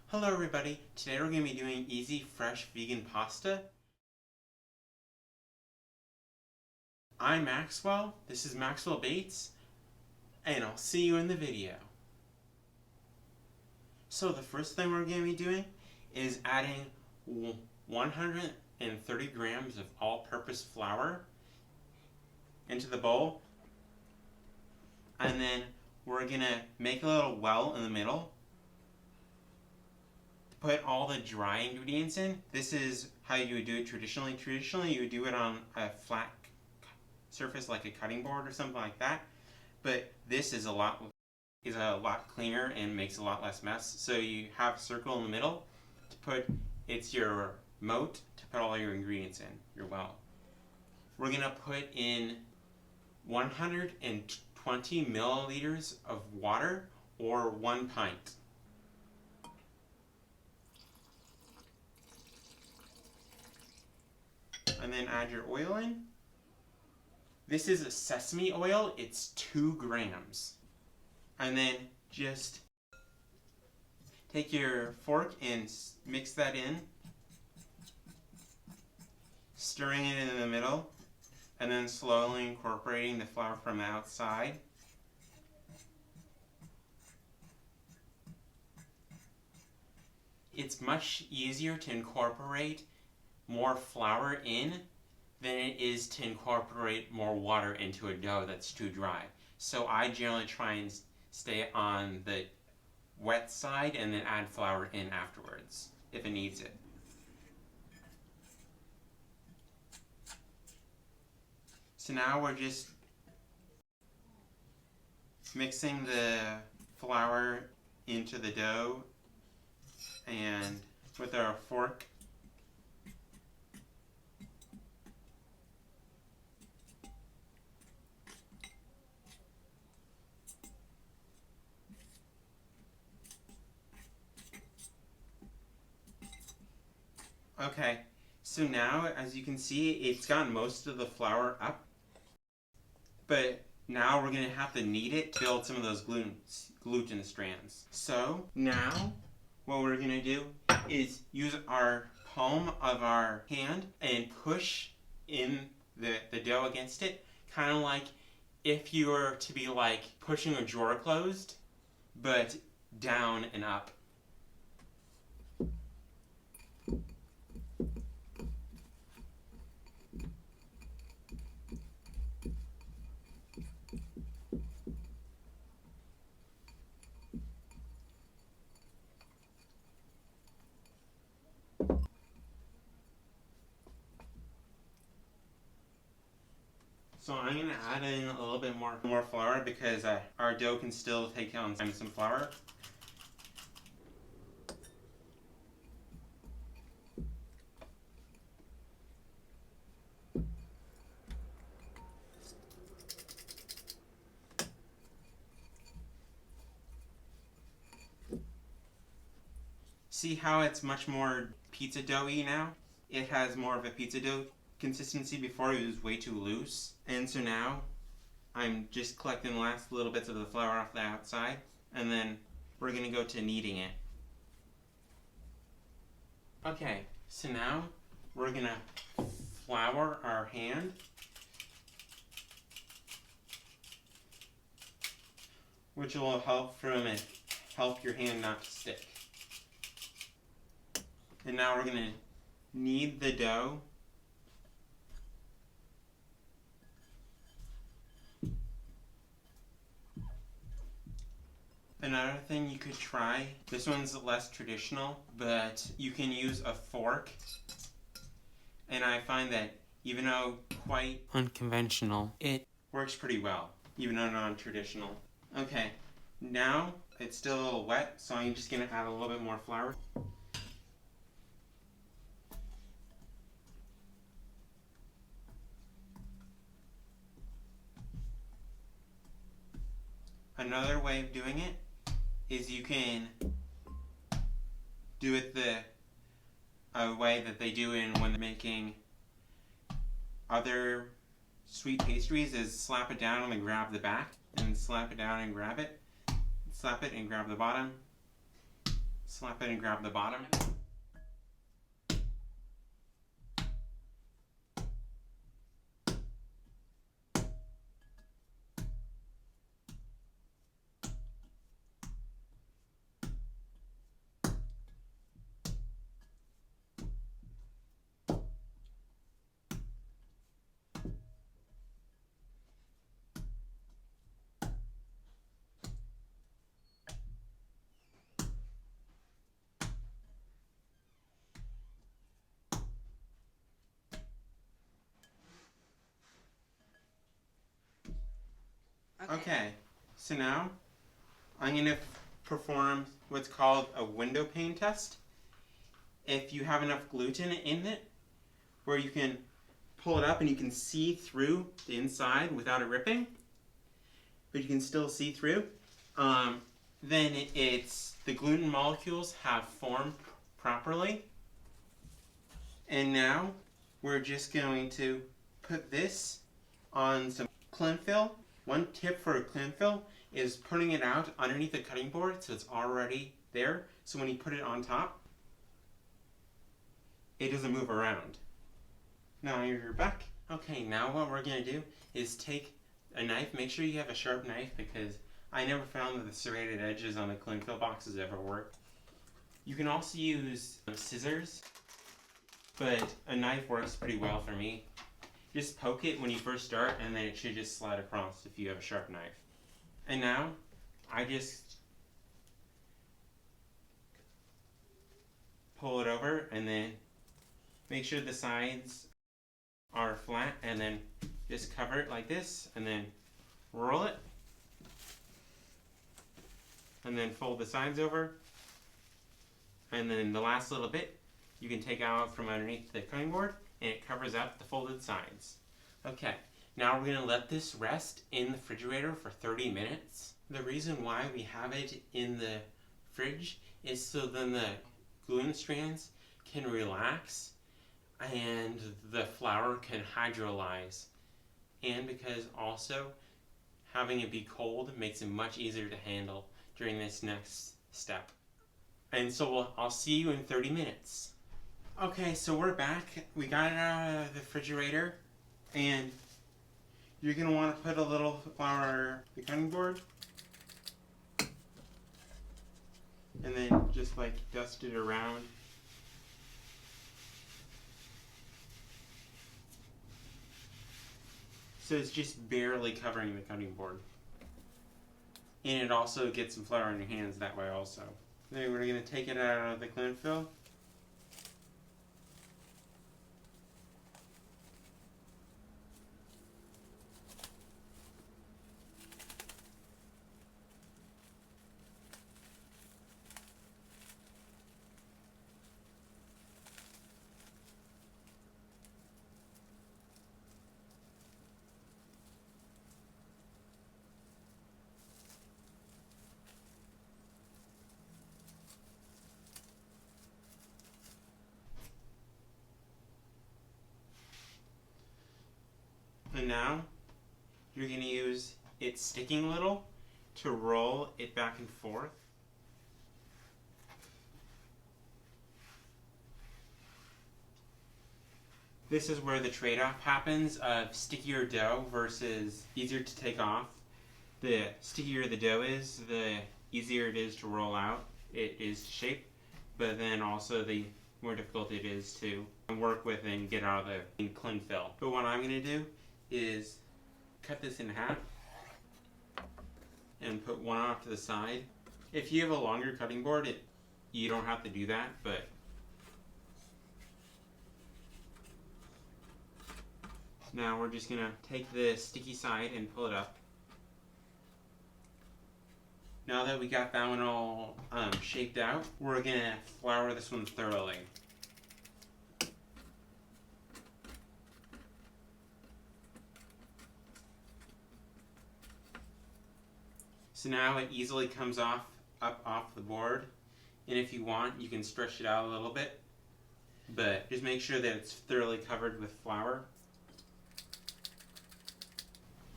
Hello everybody, today we're going to be doing easy, fresh, vegan pasta. I'm Maxwell, this is Maxwell Bates, and I'll see you in the video. So the first thing we're going to be doing is adding 130 grams of all-purpose flour into the bowl. And then we're going to make a little well in the middle. Put all the dry ingredients in. This is how you would do it traditionally. Traditionally, you would do it on a flat surface like a cutting board or something like that. But this is a lot cleaner and makes a lot less mess. So you have a circle in the middle to put, it's your moat to put all your ingredients in, your well. We're gonna put in 120 milliliters of water or 1 pint. And then add your oil in. This is a sesame oil, it's 2 grams. And then just take your fork and mix that in, stirring it in the middle, and then slowly incorporating the flour from the outside. It's much easier to incorporate more flour in than it is to incorporate more water into a dough that's too dry. So I generally try and stay on the wet side and then add flour in afterwards if it needs it. So now we're just mixing the flour into the dough and with our fork Okay, so now as you can see, it's gotten most of the flour up, but now we're going to have to knead it to build some of those gluten strands. So now what we're going to do is use our palm of our hand and push in the dough against it, kind of like if you were to be like pushing a drawer closed, but down and up. So I'm going to add in a little bit more flour because our dough can still take on some flour. See how it's much more pizza doughy now? It has more of a pizza dough consistency. Before it was way too loose. And so now I'm just collecting the last little bits of the flour off the outside, and then we're going to go to kneading it. Okay, so now we're going to flour our hand. Which will help help your hand not to stick. And now we're going to knead the dough. Another thing you could try, this one's less traditional, but you can use a fork. And I find that even though quite unconventional, it works pretty well, even though non-traditional. Okay, now it's still a little wet, so I'm just going to add a little bit more flour. Another way of doing it is you can do it the way that they do when they're making other sweet pastries, is slap it down and then grab the back, and slap it down and grab it, slap it and grab the bottom, slap it and grab the bottom. Okay, so now I'm going to perform what's called a Windowpane test. If you have enough gluten in it, where you can pull it up and you can see through the inside without it ripping, but you can still see through, then the gluten molecules have formed properly. And now we're just going to put this on some cling film. One tip for a cling film is putting it out underneath the cutting board so it's already there. So when you put it on top, it doesn't move around. Now you're back. Okay, now what we're going to do is take a knife. Make sure you have a sharp knife because I never found that the serrated edges on the cling film boxes ever work. You can also use scissors, but a knife works pretty well for me. Just poke it when you first start and then it should just slide across if you have a sharp knife. And now, I just pull it over and then make sure the sides are flat and then just cover it like this and then roll it. And then fold the sides over. And then the last little bit you can take out from underneath the cutting board and it covers up the folded sides. Okay, now we're going to let this rest in the refrigerator for 30 minutes. The reason why we have it in the fridge is so then the gluten strands can relax and the flour can hydrolyze. And because also having it be cold makes it much easier to handle during this next step. And so I'll see you in 30 minutes. Okay, so we're back. We got it out of the refrigerator, and you're going to want to put a little flour on the cutting board, and then just like dust it around. So it's just barely covering the cutting board. And it also gets some flour on your hands that way also. Then we're going to take it out of the cling film. And now you're going to use it sticking little to roll it back and forth. This is where the trade-off happens of stickier dough versus easier to take off. The stickier the dough is, the easier it is to roll out. It is to shape, but then also the more difficult it is to work with and get out of the cling film. But what I'm going to do is cut this in half and put one off to the side. If you have a longer cutting board, you don't have to do that, but now we're just going to take the sticky side and pull it up. Now that we got that one all shaped out, we're going to flour this one thoroughly. So now it easily comes up off the board, and if you want, you can stretch it out a little bit, but just make sure that it's thoroughly covered with flour.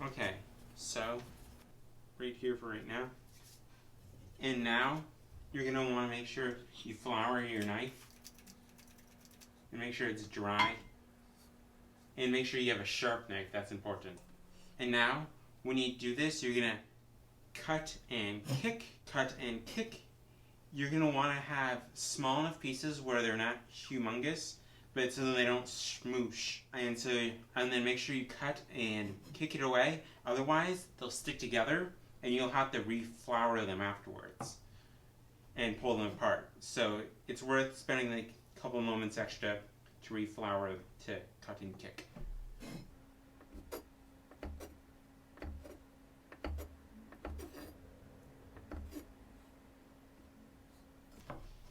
Okay, so right here for right now. And now you're going to want to make sure you flour your knife and make sure it's dry. And make sure you have a sharp knife, that's important. And now, when you do this, you're going to cut and kick, cut and kick. You're going to want to have small enough pieces where they're not humongous, but so that they don't smoosh. And then make sure you cut and kick it away. Otherwise, they'll stick together and you'll have to reflour them afterwards and pull them apart. So it's worth spending like a couple moments extra to reflour, to cut and kick.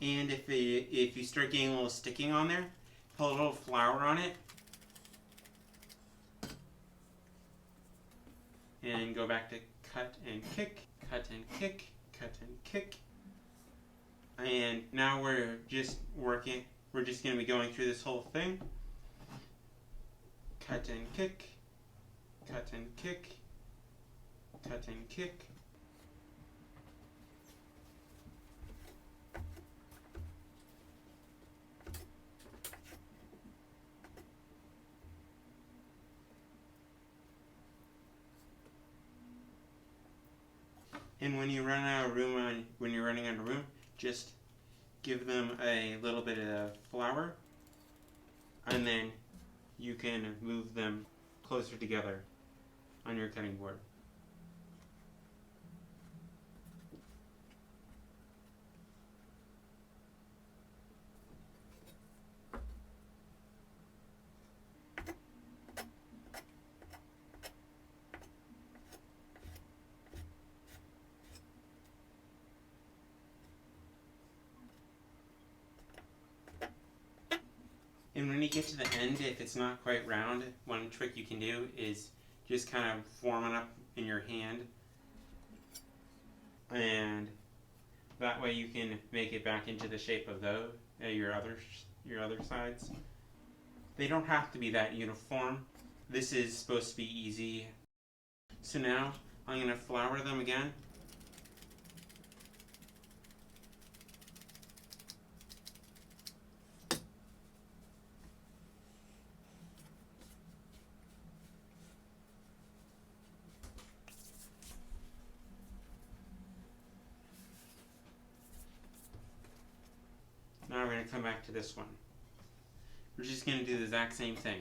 And if you start getting a little sticking on there, put a little flour on it. And go back to cut and kick, cut and kick, cut and kick. And now we're just working, we're just going to be going through this whole thing. Cut and kick, cut and kick, cut and kick. And when you run out of room, when you're running out of room, just give them a little bit of flour, and then you can move them closer together on your cutting board. And when you get to the end, if it's not quite round, one trick you can do is just kind of form it up in your hand. And that way you can make it back into the shape of those, your other sides. They don't have to be that uniform. This is supposed to be easy. So now I'm going to flour them again. Now we're going to come back to this one. We're just going to do the exact same thing.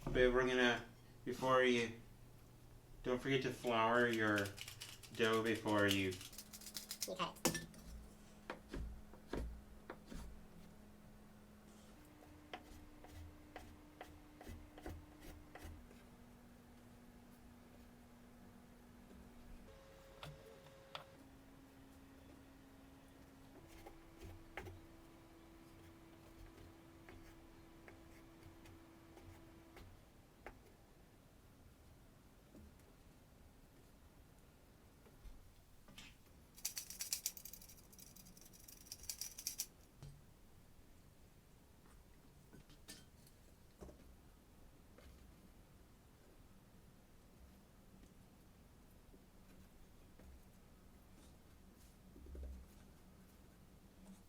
But we're going to, don't forget to flour your dough before you cut it.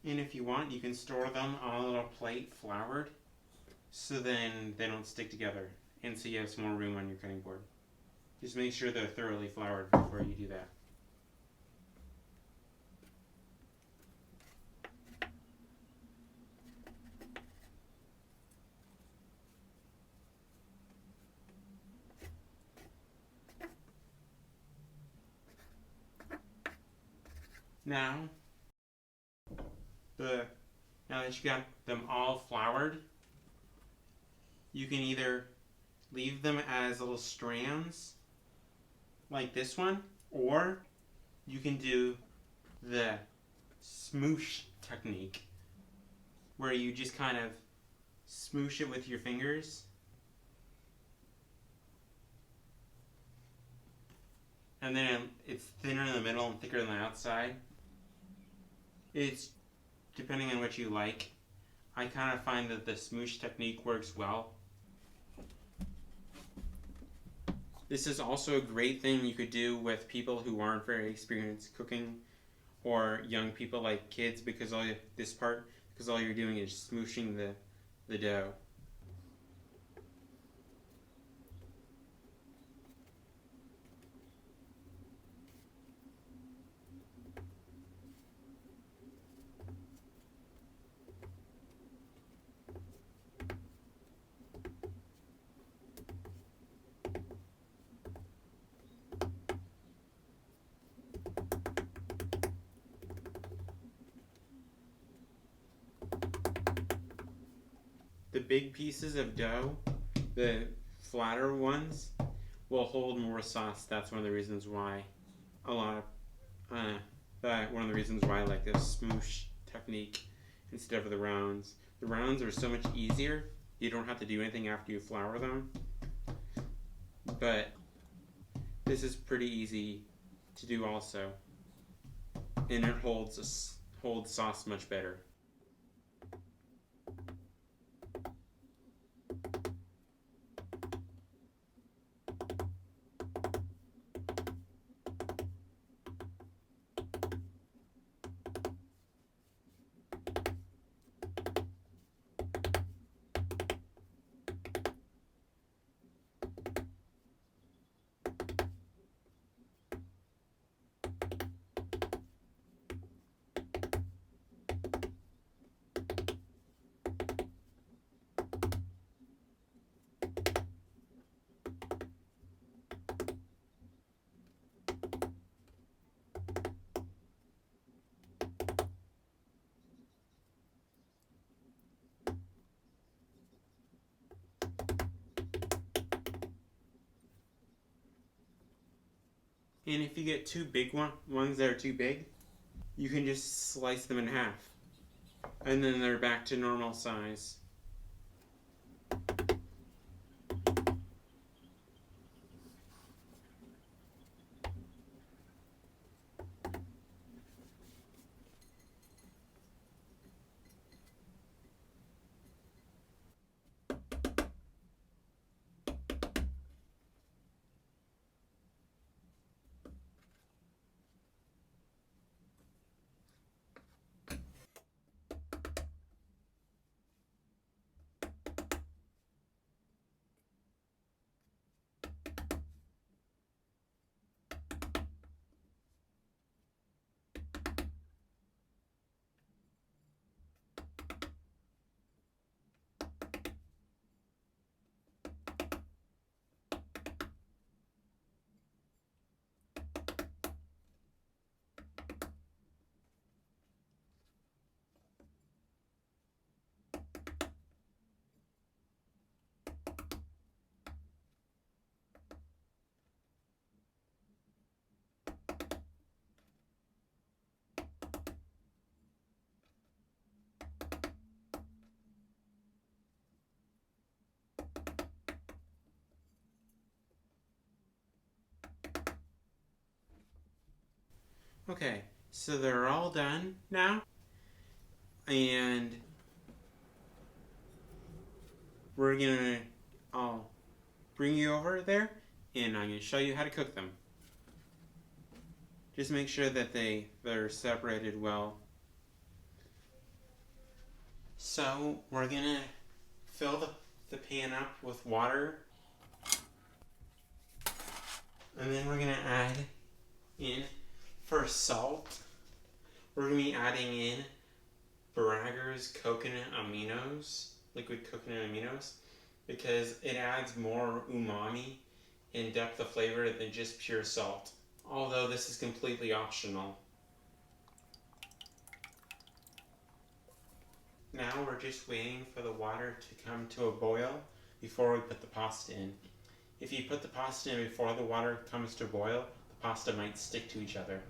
And if you want, you can store them on a little plate floured, so then they don't stick together, and so you have some more room on your cutting board. Just make sure they're thoroughly floured before you do that. Now that you got them all floured, you can either leave them as little strands like this one, or you can do the smoosh technique where you just kind of smoosh it with your fingers and then it's thinner in the middle and thicker on the outside. It's depending on what you like. I kind of find that the smoosh technique works well. This is also a great thing you could do with people who aren't very experienced cooking, or young people like kids, because all you're doing is smooshing the dough. The big pieces of dough, the flatter ones, will hold more sauce. That's one of the reasons why one of the reasons why I like this smoosh technique instead of the rounds. The rounds are so much easier. You don't have to do anything after you flour them. But this is pretty easy to do also. And it holds sauce much better. And if you get two big ones that are too big, you can just slice them in half. And then they're back to normal size. Okay, so they're all done now. And I'll bring you over there and I'm gonna show you how to cook them. Just make sure that they're separated well. So we're gonna fill the pan up with water. And then we're gonna add in, for salt, we're gonna be adding in Braggers coconut aminos, liquid coconut aminos, because it adds more umami and depth of flavor than just pure salt. Although this is completely optional. Now we're just waiting for the water to come to a boil before we put the pasta in. If you put the pasta in before the water comes to a boil, the pasta might stick to each other.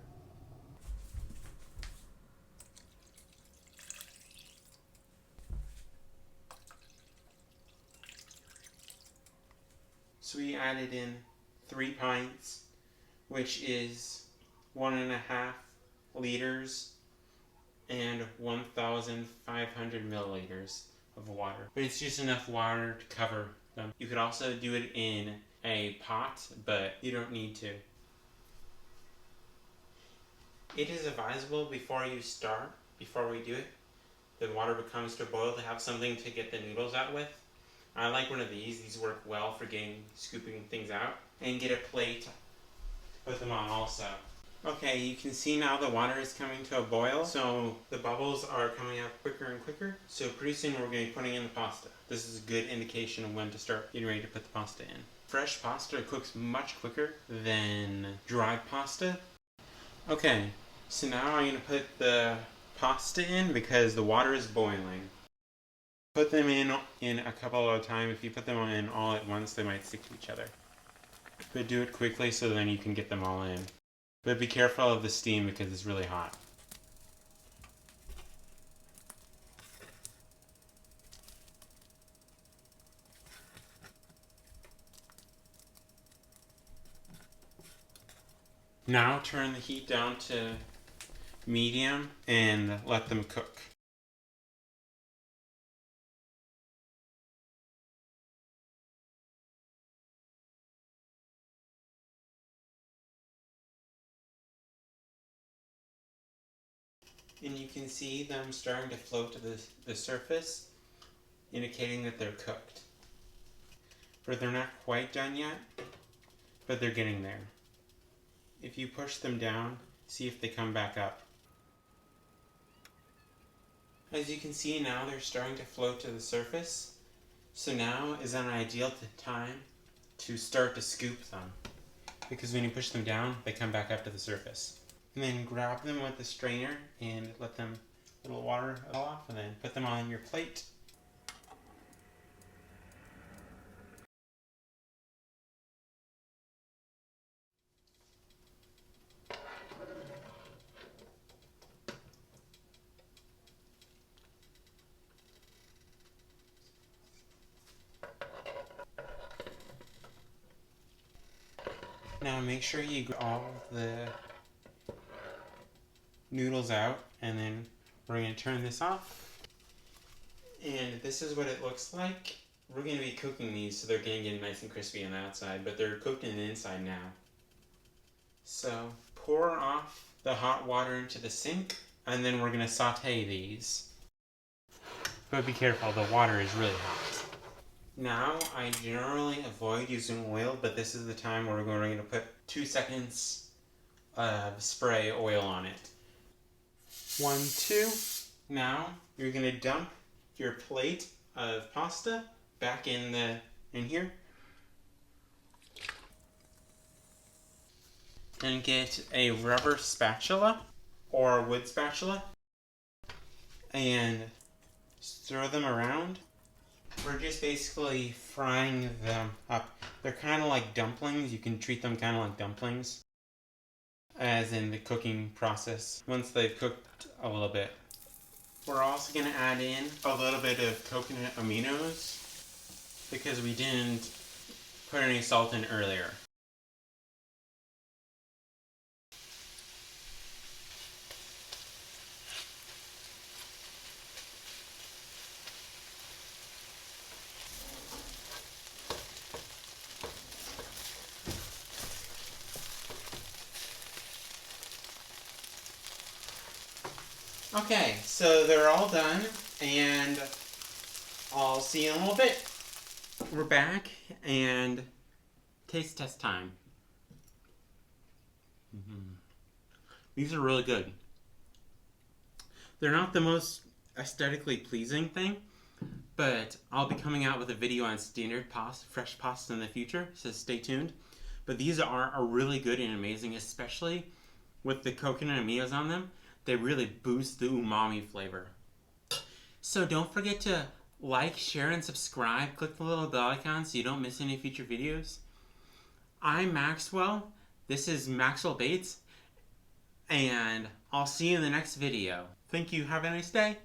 So we added in 3 pints, which is 1.5 liters and 1,500 milliliters of water. But it's just enough water to cover them. You could also do it in a pot, but you don't need to. It is advisable before we do it, the water becomes to boil, to have something to get the noodles out with. I like one of these. These work well for scooping things out. And get a plate, put them on also. Okay, you can see now the water is coming to a boil, so the bubbles are coming out quicker and quicker. So pretty soon we're going to be putting in the pasta. This is a good indication of when to start getting ready to put the pasta in. Fresh pasta cooks much quicker than dried pasta. Okay, so now I'm going to put the pasta in because the water is boiling. Put them in a couple at a time. If you put them in all at once, they might stick to each other. But do it quickly so then you can get them all in. But be careful of the steam because it's really hot. Now turn the heat down to medium and let them cook. And you can see them starting to float to the surface, indicating that they're cooked. But they're not quite done yet, but they're getting there. If you push them down, see if they come back up. As you can see now, they're starting to float to the surface. So now is an ideal time to start to scoop them. Because when you push them down, they come back up to the surface. And then grab them with the strainer and let them a little water off, and then put them on your plate. Now make sure you get all the noodles out, and then we're going to turn this off. And this is what it looks like. We're going to be cooking these so they're going to get nice and crispy on the outside, but they're cooked in the inside now. So pour off the hot water into the sink, and then we're going to saute these. But be careful, the water is really hot. Now, I generally avoid using oil, but this is the time where we're going to put 2 seconds of spray oil on it. 1, 2. Now, you're going to dump your plate of pasta back in here. And get a rubber spatula or a wood spatula and stir them around. We're just basically frying them up. They're kind of like dumplings. You can treat them kind of like dumplings, as in the cooking process, once they've cooked a little bit. We're also going to add in a little bit of coconut aminos because we didn't put any salt in earlier. Okay, so they're all done, and I'll see you in a little bit. We're back, and taste test time. These are really good. They're not the most aesthetically pleasing thing, but I'll be coming out with a video on standard pasta, fresh pasta in the future, so stay tuned. But these are really good and amazing, especially with the coconut aminos on them. They really boost the umami flavor. So don't forget to like, share, and subscribe. Click the little bell icon so you don't miss any future videos. I'm Maxwell. This is Maxwell Bates. And I'll see you in the next video. Thank you. Have a nice day.